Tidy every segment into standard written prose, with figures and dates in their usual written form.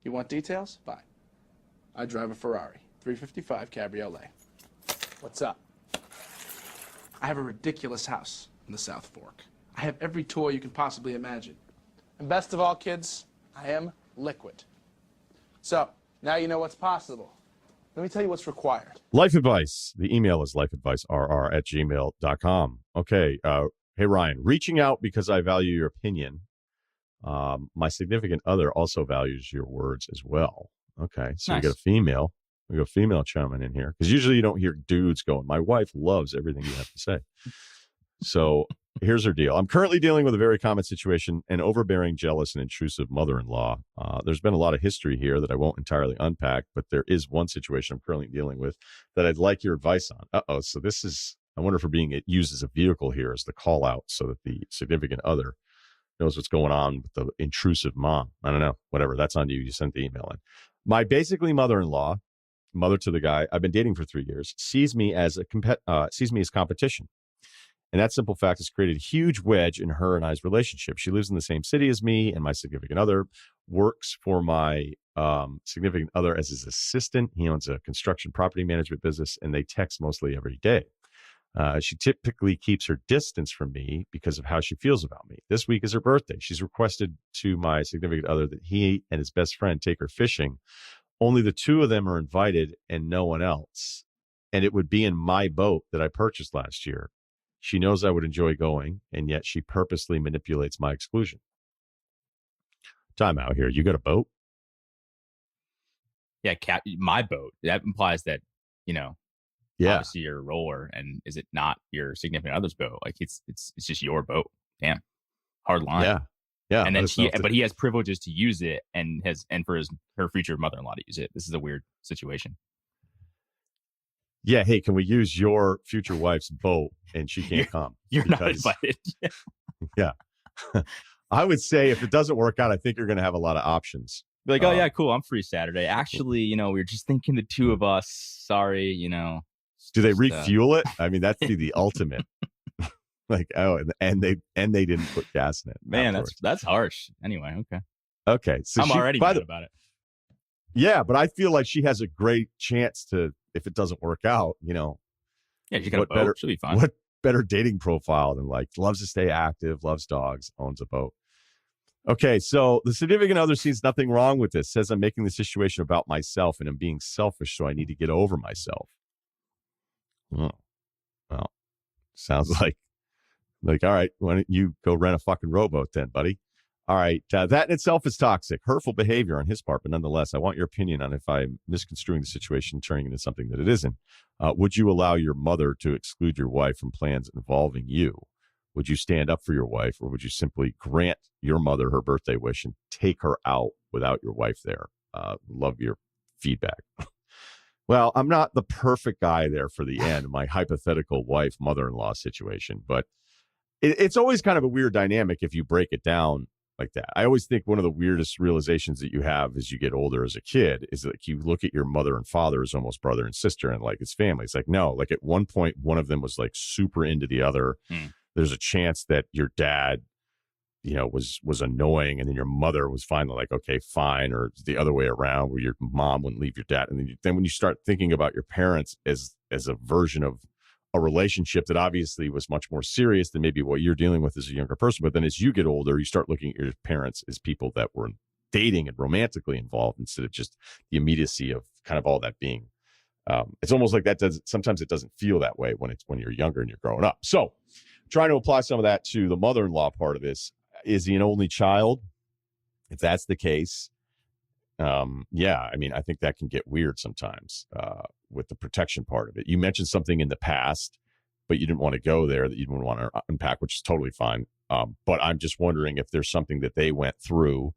You want details? Fine. I drive a Ferrari 355 Cabriolet. What's up? I have a ridiculous house in the South Fork. I have every toy you can possibly imagine. And best of all, kids, I am liquid. So, now you know what's possible. Let me tell you what's required. Life advice. The email is lifeadvicerr@gmail.com. Okay. Hey, Ryan, reaching out because I value your opinion. My significant other also values your words as well. Okay. So Nice. we got a female. We got a female chiming in here because usually you don't hear dudes going, my wife loves everything you have to say. So here's her deal. I'm currently dealing with a very common situation, an overbearing, jealous, and intrusive mother-in-law. There's been a lot of history here that I won't entirely unpack, but there is one situation I'm currently dealing with that I'd like your advice on. Uh-oh. So this is, I wonder if we're being used as a vehicle here as the call out so that the significant other knows what's going on with the intrusive mom. I don't know. Whatever. That's on you. You sent the email in. My basically mother-in-law, mother to the guy I've been dating for 3 years, sees me as competition. And that simple fact has created a huge wedge in her and I's relationship. She lives in the same city as me, and my significant other works for my significant other as his assistant. He owns a construction property management business, and they text mostly every day. She typically keeps her distance from me because of how she feels about me. This week is her birthday. She's requested to my significant other that he and his best friend take her fishing. Only the two of them are invited and no one else. And it would be in my boat that I purchased last year. She knows I would enjoy going, and yet she purposely manipulates my exclusion. Time out here. You got a boat? Yeah, my boat. That implies that, obviously you're a roller, and is it not your significant other's boat? Like it's just your boat. Damn, hard line. Yeah. And then but he has privileges to use it, and for her future mother-in-law to use it. This is a weird situation. Yeah. Hey, can we use your future wife's boat and she can't come? You're not invited. Yeah. I would say if it doesn't work out, I think you're going to have a lot of options. Be like, oh yeah, cool. I'm free Saturday. Actually, we were just thinking the two of us. Sorry, Do they refuel it? I mean, that'd be the ultimate. Like, and they didn't put gas in it. Man, that's harsh. Anyway, okay. Okay. So I'm already mad about it. Yeah, but I feel like she has a great chance to, if it doesn't work out, Yeah, she got a boat. She'll be fine. What better dating profile than loves to stay active, loves dogs, owns a boat. Okay, so the significant other sees nothing wrong with this, says I'm making the situation about myself and I'm being selfish, so I need to get over myself. Oh, well, sounds like, all right, why don't you go rent a fucking rowboat then, buddy? All right, that in itself is toxic, hurtful behavior on his part, but nonetheless, I want your opinion on if I'm misconstruing the situation, turning it into something that it isn't. Would you allow your mother to exclude your wife from plans involving you? Would you stand up for your wife, or would you simply grant your mother her birthday wish and take her out without your wife there? Love your feedback. Well, I'm not the perfect guy there for the end, my hypothetical wife, mother-in-law situation, but it's always kind of a weird dynamic if you break it down like that. I always think one of the weirdest realizations that you have as you get older as a kid is that you look at your mother and father as almost brother and sister and like it's family. It's like, no, like at one point, one of them was like super into the other. There's a chance that your dad, was annoying, and then your mother was finally like, okay, fine, or the other way around where your mom wouldn't leave your dad. And then when you start thinking about your parents as a version of a relationship that obviously was much more serious than maybe what you're dealing with as a younger person. But then as you get older, you start looking at your parents as people that were dating and romantically involved instead of just the immediacy of kind of all that being. It's almost like sometimes it doesn't feel that way when you're younger and you're growing up. So trying to apply some of that to the mother-in-law part of this. Is he an only child? If that's the case, I mean, I think that can get weird sometimes with the protection part of it. You mentioned something in the past, but you didn't want to go there that you didn't want to unpack, which is totally fine. But I'm just wondering if there's something that they went through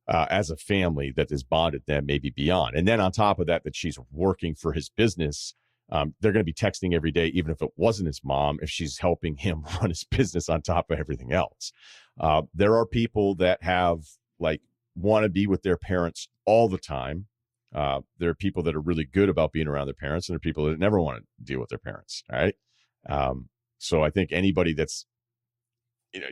as a family that has bonded them maybe beyond. And then on top of that she's working for his business. They're going to be texting every day, even if it wasn't his mom, if she's helping him run his business on top of everything else. There are people that want to be with their parents all the time. There are people that are really good about being around their parents, and there are people that never want to deal with their parents. All right. So I think anybody that's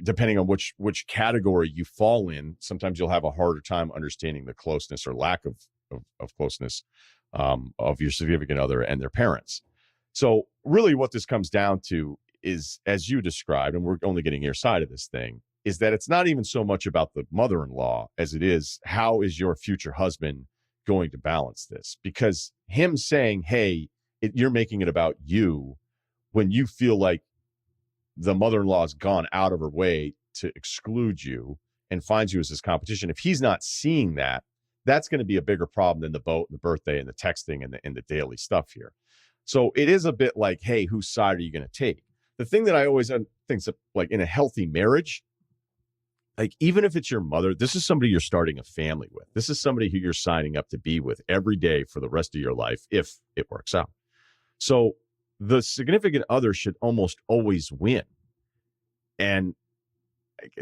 depending on which category you fall in, sometimes you'll have a harder time understanding the closeness or lack of closeness of your significant other and their parents. So really what this comes down to is, as you described, and we're only getting your side of this thing, is that it's not even so much about the mother-in-law as it is, how is your future husband going to balance this? Because him saying, hey, you're making it about you when you feel like the mother-in-law has gone out of her way to exclude you and finds you as his competition. If he's not seeing that, that's going to be a bigger problem than the boat and the birthday and the texting and the daily stuff here. So it is a bit like, hey, whose side are you going to take? The thing that I always think, like in a healthy marriage, like even if it's your mother, this is somebody you're starting a family with. This is somebody who you're signing up to be with every day for the rest of your life if it works out. So the significant other should almost always win. And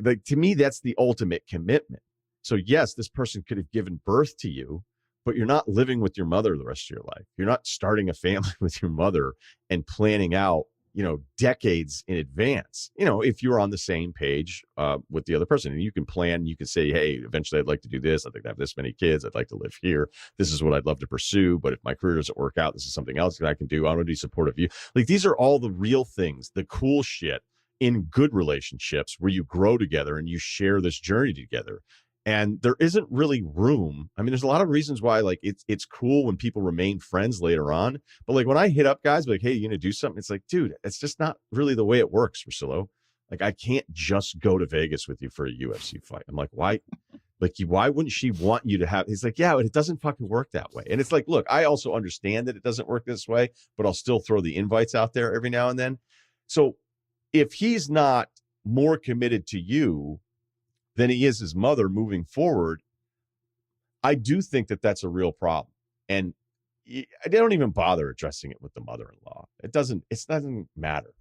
like to me, that's the ultimate commitment. So yes, this person could have given birth to you, but you're not living with your mother the rest of your life. You're not starting a family with your mother and planning out, decades in advance, if you're on the same page with the other person. And you can plan, you can say, hey, eventually I'd like to do this. I'd like to have this many kids. I'd like to live here. This is what I'd love to pursue. But if my career doesn't work out, this is something else that I can do. I want to be supportive of you. Like these are all the real things, the cool shit in good relationships where you grow together and you share this journey together. And there isn't really room. I mean, there's a lot of reasons why, like, it's cool when people remain friends later on. But like when I hit up guys, like, hey, you gonna do something? It's like, dude, it's just not really the way it works, Russillo. Like, I can't just go to Vegas with you for a UFC fight. I'm like, why? Like, why wouldn't she want you to have? He's like, yeah, but it doesn't fucking work that way. And it's like, look, I also understand that it doesn't work this way, but I'll still throw the invites out there every now and then. So if he's not more committed to you than he is his mother moving forward, I do think that that's a real problem. And they don't even bother addressing it with the mother-in-law. It doesn't matter,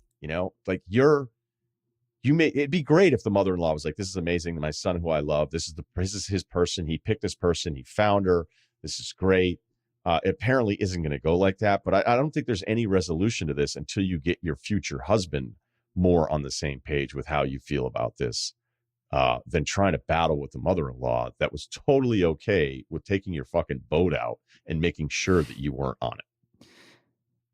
like it'd be great if the mother-in-law was like, this is amazing. My son, who I love, this is his person. He picked this person. He found her. This is great. It apparently isn't going to go like that, but I don't think there's any resolution to this until you get your future husband more on the same page with how you feel about this. Than trying to battle with the mother-in-law that was totally okay with taking your fucking boat out and making sure that you weren't on it.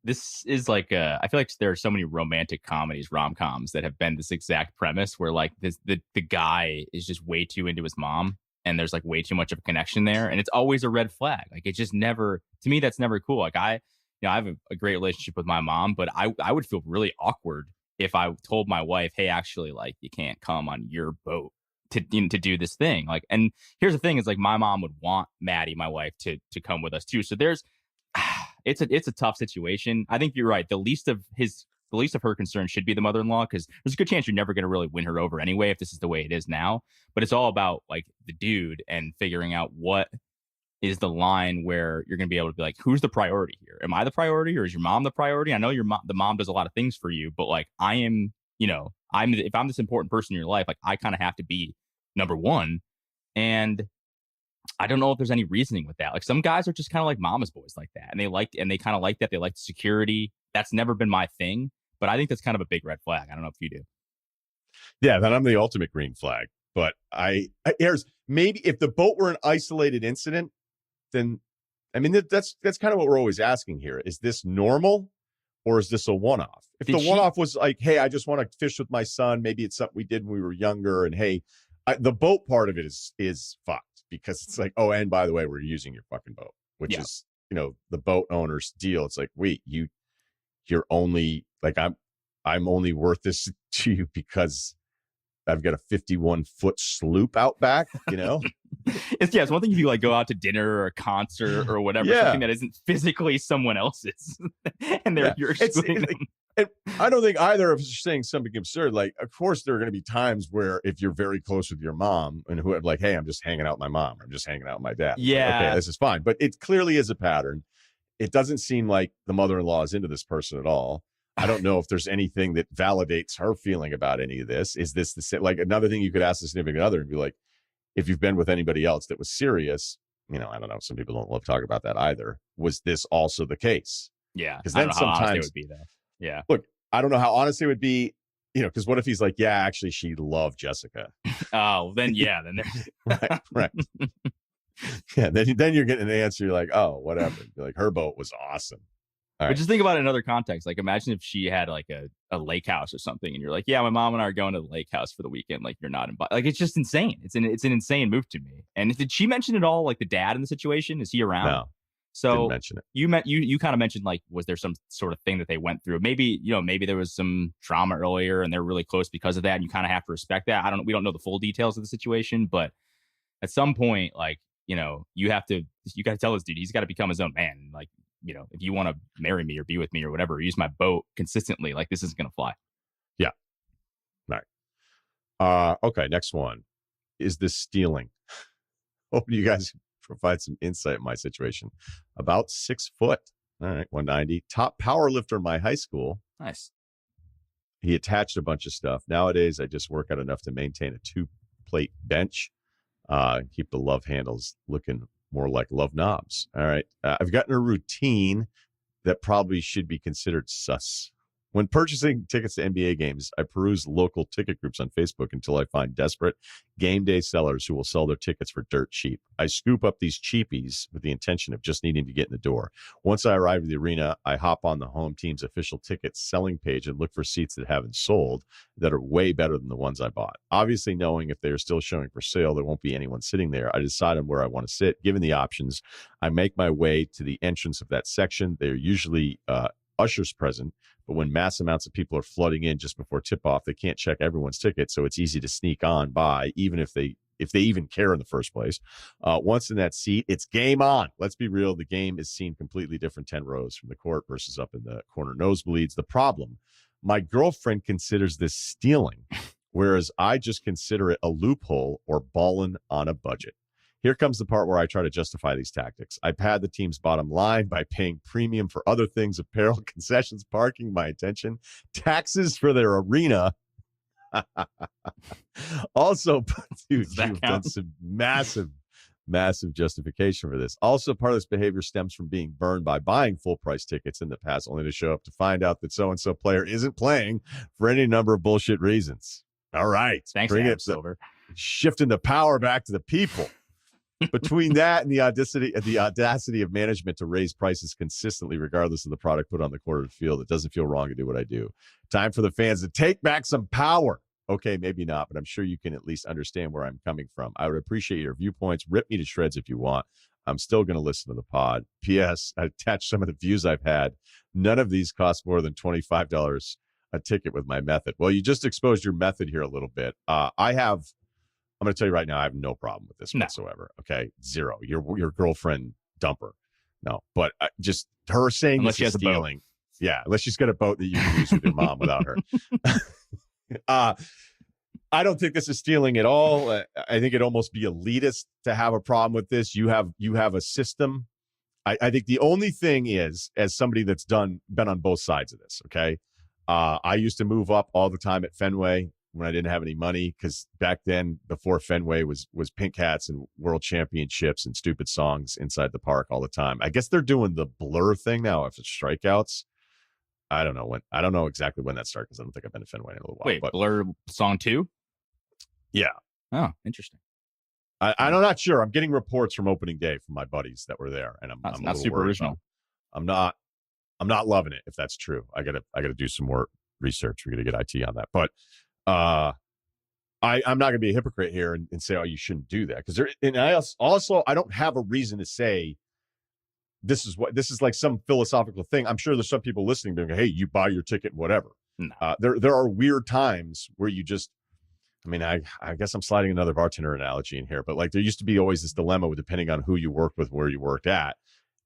This is like, I feel like there are so many romantic comedies, rom-coms that have been this exact premise where like the guy is just way too into his mom and there's like way too much of a connection there. And it's always a red flag. Like it just never, to me, that's never cool. Like I have a great relationship with my mom, but I would feel really awkward if I told my wife, hey, actually, like, you can't come on your boat to do this thing. Like, and here's the thing is like, my mom would want Maddie, my wife, to come with us too. So it's a tough situation. I think you're right. The least of her concern should be the mother-in-law, because there's a good chance you're never going to really win her over anyway, if this is the way it is now. But it's all about like the dude and figuring out what is the line where you're going to be able to be like, who's the priority here? Am I the priority, or is your mom the priority? I know the mom does a lot of things for you, but like I am, if I'm this important person in your life, like I kind of have to be number one. And I don't know if there's any reasoning with that. Like some guys are just kind of like mama's boys like that. And they kind of like that. They like the security. That's never been my thing, but I think that's kind of a big red flag. I don't know if you do. Yeah, then I'm the ultimate green flag. But here's maybe if the boat were an isolated incident, then, I mean, that's kind of what we're always asking here. Is this normal or is this a one-off? If the one-off was like, hey, I just want to fish with my son, maybe it's something we did when we were younger, and hey, the boat part of it is fucked, because it's like, oh, and by the way, we're using your fucking boat, which is, the boat owner's deal. It's like, wait, you're only like, I'm only worth this to you because I've got a 51-foot sloop out back, It's one thing if you like go out to dinner or a concert or whatever, something that isn't physically someone else's, and you're excluding them. And I don't think either of us are saying something absurd. Like, of course, there are going to be times where if you're very close with your mom and who like, hey, I'm just hanging out with my mom, or I'm just hanging out with my dad. Yeah, like, okay, this is fine. But it clearly is a pattern. It doesn't seem like the mother-in-law is into this person at all. I don't know if there's anything that validates her feeling about any of this. Is this the same? Like another thing you could ask the significant other and be like, if you've been with anybody else that was serious, I don't know. Some people don't love talking about that either. Was this also the case? Yeah. Because then sometimes it would be that. Yeah. Look, I don't know how honest it would be because what if he's like, yeah, actually, she loved Jessica. Oh, then yeah, then Right, right. Yeah, then you're getting an answer. You're like, oh, whatever. You're like, her boat was awesome. All But right. just think about it in other context. Like, imagine if she had like a lake house or something, and you're like, "Yeah, my mom and I are going to the lake house for the weekend." Like, you're not invited. Like, it's just insane. It's an insane move to me. And did she mention at all? Like, the dad in the situation, is he around? No, So didn't mention it. you kind of mentioned, like, was there some sort of thing that they went through? Maybe maybe there was some drama earlier, and they're really close because of that. And you kind of have to respect that. We don't know the full details of the situation, but at some point, like, you got to tell this dude he's got to become his own man. Like, if you want to marry me or be with me or whatever, or use my boat consistently, like, this isn't going to fly. Yeah. All right. Okay. Next one. Is this stealing? Hope you guys provide some insight in my situation. About 6 foot. All right. 190. Top power lifter in my high school. Nice. He attached a bunch of stuff. Nowadays, I just work out enough to maintain a 2-plate bench. Keep the love handles looking more like love knobs. All right. I've gotten a routine that probably should be considered sus. When purchasing tickets to NBA games, I peruse local ticket groups on Facebook until I find desperate game day sellers who will sell their tickets for dirt cheap. I scoop up these cheapies with the intention of just needing to get in the door. Once I arrive at the arena, I hop on the home team's official ticket selling page and look for seats that haven't sold that are way better than the ones I bought. Obviously, knowing if they are still showing for sale, there won't be anyone sitting there. I decide on where I want to sit. Given the options, I make my way to the entrance of that section. They're usually ushers present, but when mass amounts of people are flooding in just before tip-off, they can't check everyone's ticket, so it's easy to sneak on by, even if they even care in the first place. Once in that seat, it's game on. Let's be real, the game is seen completely different 10 rows from the court versus up in the corner nosebleeds. The problem, my girlfriend considers this stealing, whereas I just consider it a loophole or balling on a budget. Here comes the part where I try to justify these tactics. I pad the team's bottom line by paying premium for other things, apparel, concessions, parking, my attention, taxes for their arena. Also, dude, you've done some massive justification for this. Also, part of this behavior stems from being burned by buying full price tickets in the past, only to show up to find out that so-and-so player isn't playing for any number of bullshit reasons. All right. Thanks, bring Adam it Silver. Shifting the power back to the people. Between that and the audacity of management to raise prices consistently, regardless of the product put on the court or the field, it doesn't feel wrong to do what I do. Time for the fans to take back some power. Okay, maybe not, but I'm sure you can at least understand where I'm coming from. I would appreciate your viewpoints. Rip me to shreds if you want. I'm still going to listen to the pod. P.S. I attached some of the views I've had. None of these cost more than $25 a ticket with my method. Well, you just exposed your method here a little bit. I'm going to tell you right now, I have no problem with this whatsoever. Okay, zero. Your girlfriend dumper. No, but just her saying unless this is stealing. Yeah, unless she's got a boat that you can use with your mom without her. I don't think this is stealing at all. I think it'd almost be elitist to have a problem with this. You have a system. I think the only thing is, as somebody that's been on both sides of this, okay, I used to move up all the time at Fenway when I didn't have any money, because back then, before Fenway was Pink Hats and World Championships and stupid songs inside the park all the time. I guess they're doing the Blur thing now after strikeouts. I don't know exactly when that started, because I don't think I've been to Fenway in a little while. Wait, but Blur song 2? Yeah. Oh, interesting. I'm not sure. I'm getting reports from opening day from my buddies that were there, and I'm not super original. I'm not loving it if that's true. I gotta do some more research. We're gonna get IT on that, but I'm not gonna be a hypocrite here and say, oh, you shouldn't do that, because I don't have a reason to say this is like some philosophical thing. I'm sure there's some people listening to go, hey, you buy your ticket, whatever. No. There are weird times where you just. I mean, I guess I'm sliding another bartender analogy in here, but like there used to be always this dilemma with depending on who you worked with, where you worked at.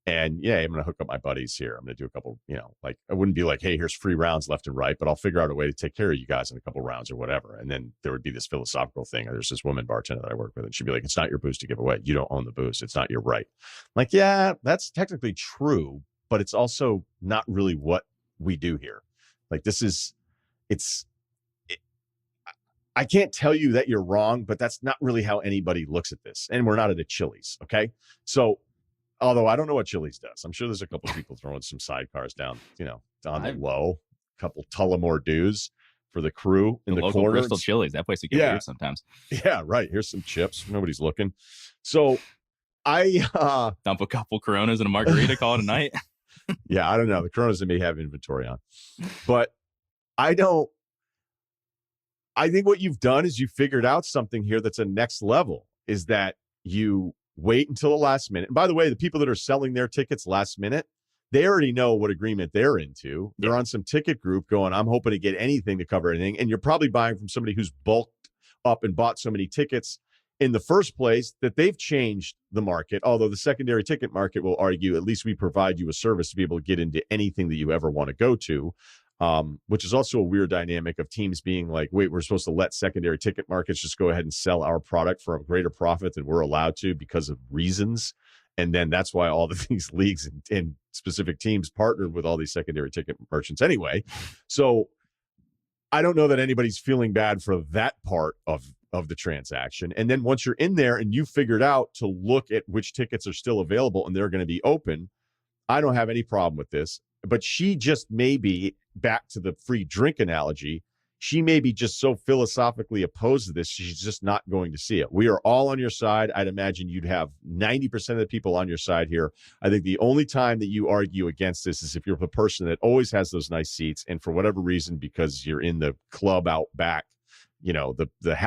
And yeah, I'm going to hook up my buddies here. I'm going to do a couple, like I wouldn't be like, hey, here's free rounds left and right, but I'll figure out a way to take care of you guys in a couple rounds or whatever. And then there would be this philosophical thing. There's this woman bartender that I work with, and she'd be like, it's not your booze to give away. You don't own the booze. It's not your right. I'm like, yeah, that's technically true, but it's also not really what we do here. Like I can't tell you that you're wrong, but that's not really how anybody looks at this. And we're not at a Chili's, okay? So, although I don't know what Chili's does, I'm sure there's a couple of people throwing some sidecars down, on the low, a couple Tullamore dues. for the crew in the local corner. Bristol Chili's. That place would get weird sometimes. Yeah, right. Here's some chips. Nobody's looking. So I dump a couple Coronas and a margarita, call it a night. Yeah, I don't know. The Coronas they may have inventory on, but I don't. I think what you've done is you figured out something here that's a next level. Is that you wait until the last minute. And by the way, the people that are selling their tickets last minute, they already know what agreement they're into. They're on some ticket group going, I'm hoping to get anything to cover anything. And you're probably buying from somebody who's bulked up and bought so many tickets in the first place that they've changed the market. Although the secondary ticket market will argue, at least we provide you a service to be able to get into anything that you ever want to go to. Which is also a weird dynamic of teams being like, wait, we're supposed to let secondary ticket markets just go ahead and sell our product for a greater profit than we're allowed to because of reasons. And then that's why all of these leagues and specific teams partnered with all these secondary ticket merchants anyway. So I don't know that anybody's feeling bad for that part of the transaction. And then once you're in there and you figured out to look at which tickets are still available and they're going to be open, I don't have any problem with this. But she just may be, back to the free drink analogy, she may be just so philosophically opposed to this, she's just not going to see it. We are all on your side. I'd imagine you'd have 90% of the people on your side here. I think the only time that you argue against this is if you're the person that always has those nice seats, and for whatever reason, because you're in the club out back, you know,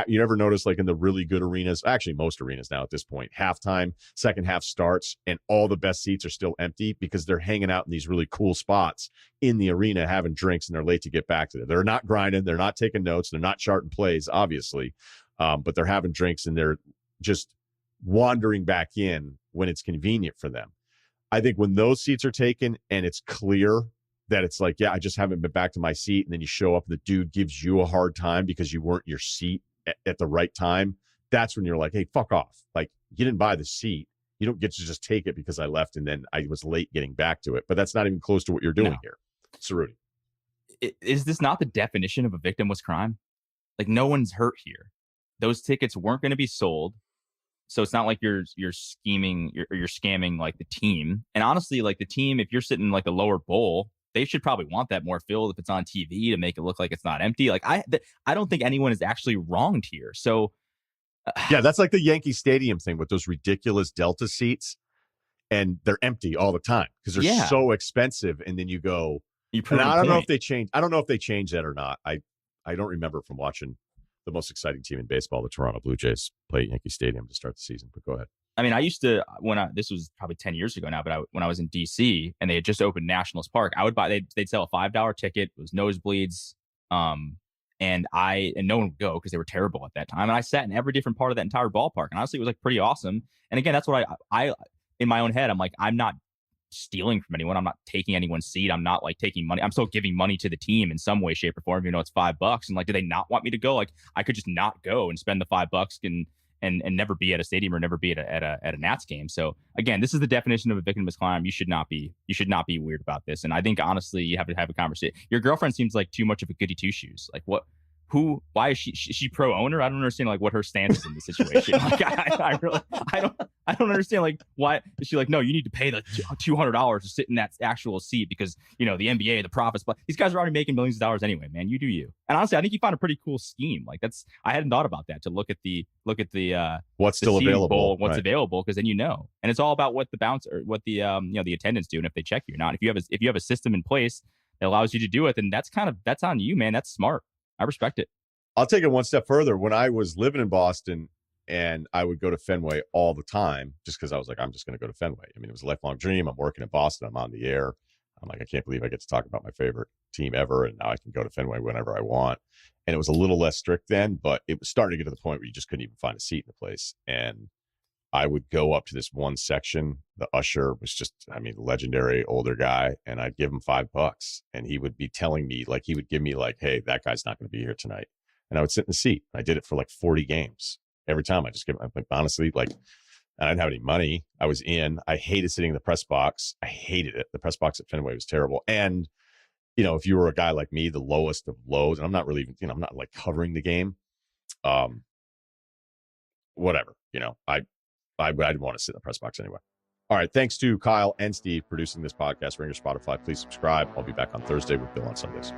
you never notice, like in the really good arenas, actually most arenas now at this point, halftime, second half starts, and all the best seats are still empty because they're hanging out in these really cool spots in the arena having drinks, and they're late to get back to it. They're not grinding, they're not taking notes, they're not charting plays, obviously, but they're having drinks and they're just wandering back in when it's convenient for them. I think when those seats are taken and it's clear that it's like, yeah, I just haven't been back to my seat. And then you show up and the dude gives you a hard time because you weren't your seat at the right time. That's when you're like, hey, fuck off. Like, you didn't buy the seat. You don't get to just take it because I left and then I was late getting back to it. But that's not even close to what you're doing here. Cerruti. Is this not the definition of a victimless crime? Like, no one's hurt here. Those tickets weren't going to be sold. So it's not like you're scheming, you're scamming like the team. And honestly, like the team, if you're sitting in like the lower bowl, they should probably want that more filled if it's on TV to make it look like it's not empty. Like I don't think anyone is actually wronged here. So yeah, that's like the Yankee Stadium thing with those ridiculous Delta seats, and they're empty all the time because they're so expensive. And then you go, and I don't know if they change. I don't know if they changed that or not. I don't remember from watching the most exciting team in baseball, the Toronto Blue Jays, play at Yankee Stadium to start the season. But go ahead. I mean, I used to, this was probably 10 years ago now, but when I was in DC and they had just opened Nationals Park, I would buy, they'd sell a $5 ticket. It was nosebleeds. And no one would go because they were terrible at that time. And I sat in every different part of that entire ballpark. And honestly, it was like pretty awesome. And again, that's what I in my own head, I'm like, I'm not stealing from anyone. I'm not taking anyone's seat. I'm not like taking money. I'm still giving money to the team in some way, shape, or form. You know, it's $5. And like, do they not want me to go? Like, I could just not go and spend the $5 and never be at a stadium or never be at a Nats game. So again, this is the definition of a victimless crime. You should not be weird about this. And I think honestly, you have to have a conversation. Your girlfriend seems like too much of a goody two shoes. Like why is she pro owner? I don't understand like what her stance is in the situation. Like I don't understand like why is she like, no, you need to pay the $200 to sit in that actual seat because, you know, the NBA, the profits, but these guys are already making millions of dollars anyway, man. You do you. And honestly, I think you found a pretty cool scheme. Like I hadn't thought about that, to look at the what's still available, what's available, because then you know. And it's all about what the bounce or what the the attendants do and if they check you or not. If you have a system in place that allows you to do it, then that's on you, man. That's smart. I respect it. I'll take it one step further. When I was living in Boston and I would go to Fenway all the time, just because I was like, I'm just going to go to Fenway. I mean, it was a lifelong dream. I'm working in Boston. I'm on the air. I'm like, I can't believe I get to talk about my favorite team ever. And now I can go to Fenway whenever I want. And it was a little less strict then, but it was starting to get to the point where you just couldn't even find a seat in the place. And I would go up to this one section. The usher was just, the legendary older guy. And I'd give him $5. And he would be telling me, like, he would give me like, hey, that guy's not going to be here tonight. And I would sit in the seat. I did it for like 40 games. Every time I just give, like, honestly, like, I didn't have any money. I was in. I hated sitting in the press box. I hated it. The press box at Fenway was terrible. And, if you were a guy like me, the lowest of lows, and I'm not really even, I'm not like covering the game. Whatever, I didn't want to sit in the press box anyway. All right. Thanks to Kyle and Steve producing this podcast. Ring your Spotify. Please subscribe. I'll be back on Thursday with Bill on Sundays.